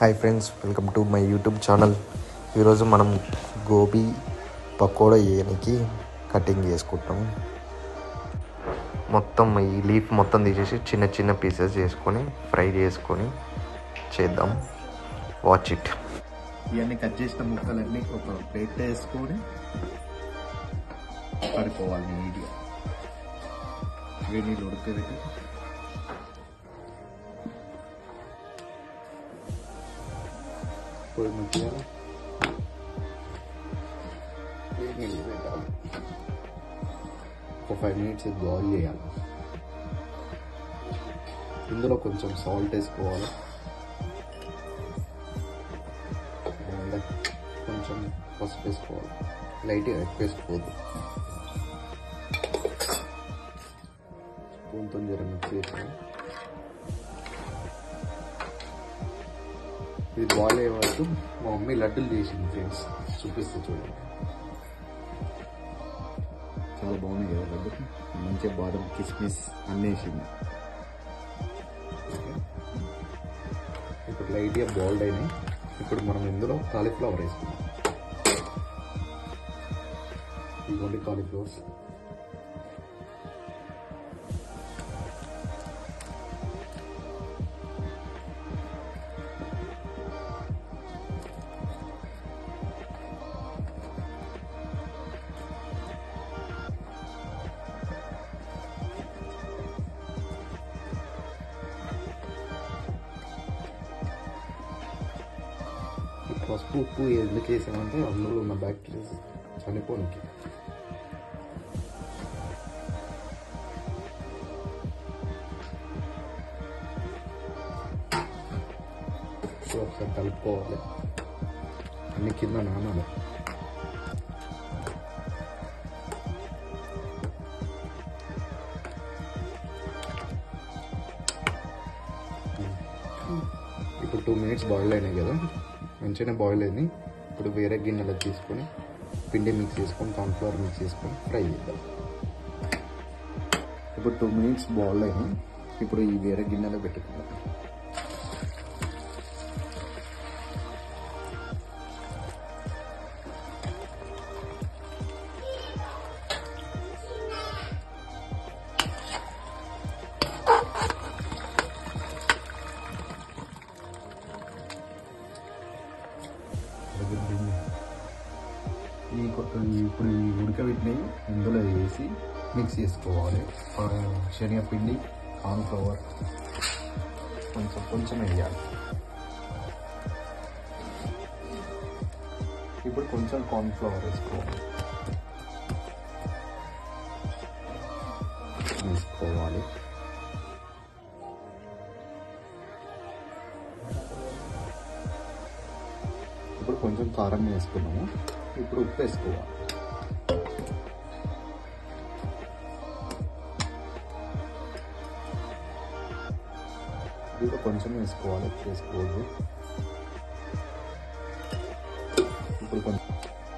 Hi friends, welcome to my YouTube channel. ఈరోజు మనం గోబీ పకోడా వేయడానికి కటింగ్ చేసుకుంటాం. మొత్తం ఈ లీఫ్ మొత్తం తీసేసి చిన్న చిన్న పీసెస్ చేసుకొని ఫ్రై చేసుకొని చేద్దాం. Watch it. ఇవన్నీ కట్ చేసిన ముక్కలన్నీ ఒక ప్లేట్ వేసుకొని కడుక్కోవాలి నీట్గా. వేడి నీళ్ళు ఉడకబెట్టి పొడి మంచిగా వేడి నీళ్ళు పెట్టాలి. ఒక 5 minutes బాయిల్ చేయాలి. ఇందులో కొంచెం సాల్ట్ వేసుకోవాలి, కొంచెం పసుపు వేసుకోవాలి. లైట్గా ఎక్కువ వేసుకోవద్దు. స్పూన్తో జర మిక్స్ చేసాను. ఇది బాయిల్ అయ్యే వరకు మా మమ్మీ లడ్డూలు చేసింది ఫ్రెండ్స్, చూపిస్తే చూడండి. చాలా బాగున్నాయి కదా లడ్డు, మంచిగా బాదం కిస్మిస్ అన్నీ వేసింది. ఇప్పుడు లైట్గా బాయిల్డ్ అయినాయి. ఇప్పుడు మనం ఇందులో కాలీఫ్లవర్ వేసుకుందాం. ఇదిగోండి కాలీఫ్లవర్స్. పసుపు ఉప్పు ఎందుకు వేసామంటే అందులో ఉన్న బ్యాక్టీరియా చనిపోనికి. ఒకసారి కలుపుకోవాలి, అన్ని కింద నానాలి. ఇప్పుడు 2 minutes బాయిల్ అయినాయి కదా, మంచిగానే బాయిల్ అయింది. ఇప్పుడు వేరే గిన్నెలో తీసుకొని పిండి మిక్స్ చేసుకొని కార్న్ఫ్లవర్ మిక్స్ చేసుకొని ఫ్రై చేద్దాం. ఇప్పుడు 2 minutes బాయిల్ అయినాయి. ఇప్పుడు ఈ వేరే గిన్నెలో పెట్టుకుందాం. ఇప్పుడు ఈ ఉడకబెట్టినవి ఇందులో వేసి మిక్స్ చేసుకోవాలి. శనగపిండి, కార్న్ఫ్లవర్ కొంచెం కొంచెం వేయాలి. ఇప్పుడు కొంచెం కార్న్ఫ్లవర్ వేసుకోవాలి. ఇప్పుడు కొంచెం కారం వేసుకున్నాము. ఇప్పుడు ఉప్పు వేసుకోవాలి. దీంట్లో కొంచెం వేసుకోవాలి, ఎక్కువ వేసుకోవద్దు. ఇప్పుడు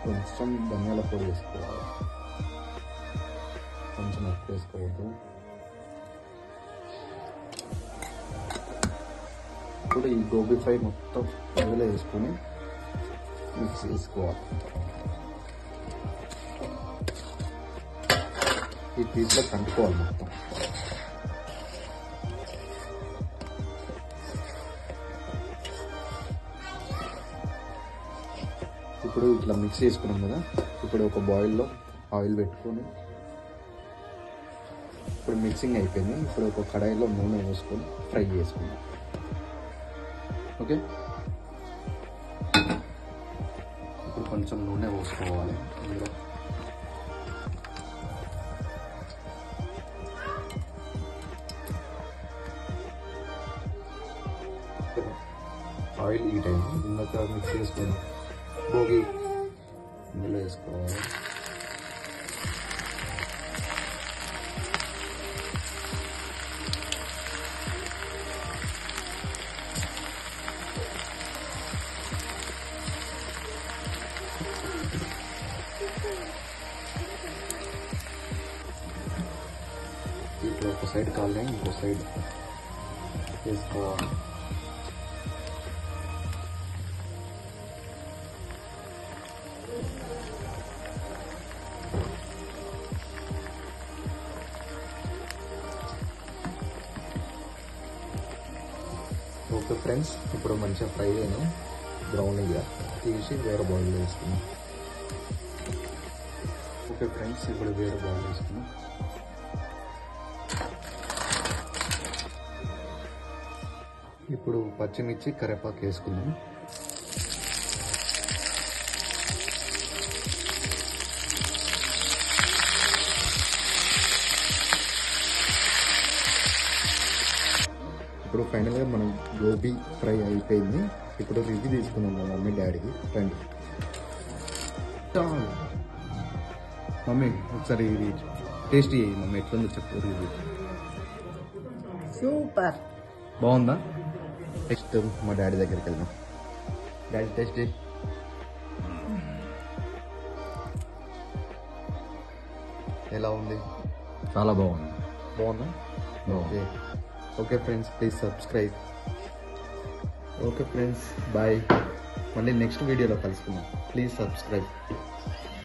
కొంచెం ధనియాల పొడి వేసుకోవాలి, కొంచెం ఎక్కువ వేసుకోవద్దు. ఇప్పుడు ఈ గోబీ ఫ్రై మొత్తం అందులో వేసుకొని మిక్స్ చేసుకోవాలి. ఈ పీస్లో కంటుకోవాలి మొత్తం. ఇప్పుడు ఇట్లా మిక్స్ చేసుకున్నాం కదా, ఇప్పుడు ఒక బాయిల్లో ఆయిల్ పెట్టుకొని, ఇప్పుడు మిక్సింగ్ అయిపోయింది. ఇప్పుడు ఒక కడాయిలో నూనె వేసుకొని ఫ్రై చేసుకుందాం. ఓకే, ఇప్పుడు కొంచెం నూనె పోసుకోవాలి. ఇందులో ఆయిల్ హీట్ అయింది. ఇందాక మిక్స్ చేసుకున్నాం గోబీ ఇందులో వేసుకోవాలి. ఇట్లా ఒక సైడ్ కాలే ఇంకో సైడ్ వేసుకోవాలి. ఓకే ఫ్రెండ్స్, ఇప్పుడు మంచిగా ఫ్రై అయిన బ్రౌనీగా తీసి వేరే బౌల్లో వేసుకున్నాం. ఓకే ఫ్రెండ్స్, ఇప్పుడు వేరే బౌల్ వేసుకున్నాం. ఇప్పుడు పచ్చిమిర్చి కరివేపాకు వేసుకుందాం. ఇప్పుడు ఫైనల్గా మనం గోబీ ఫ్రై అయిపోయింది. ఇప్పుడు రివ్యూ తీసుకుందాం మా మమ్మీ డాడీకి. రండి మమ్మీ, ఒకసారి ఇది టేస్ట్ చేయి మమ్మీ, ఎట్లుందో చెప్పు రివ్యూ. సూపర్. బాగుందా? నెక్స్ట్ మా డాడీ దగ్గరికి వెళ్దాం. డాడీ టేస్ట్ చేయి. ఎలా ఉంది? చాలా బాగుంది. బాగుందా? Okay okay friends, please subscribe. Okay friends, bye. మళ్ళీ నెక్స్ట్ వీడియోలో కలుసుకుందాం. Please subscribe.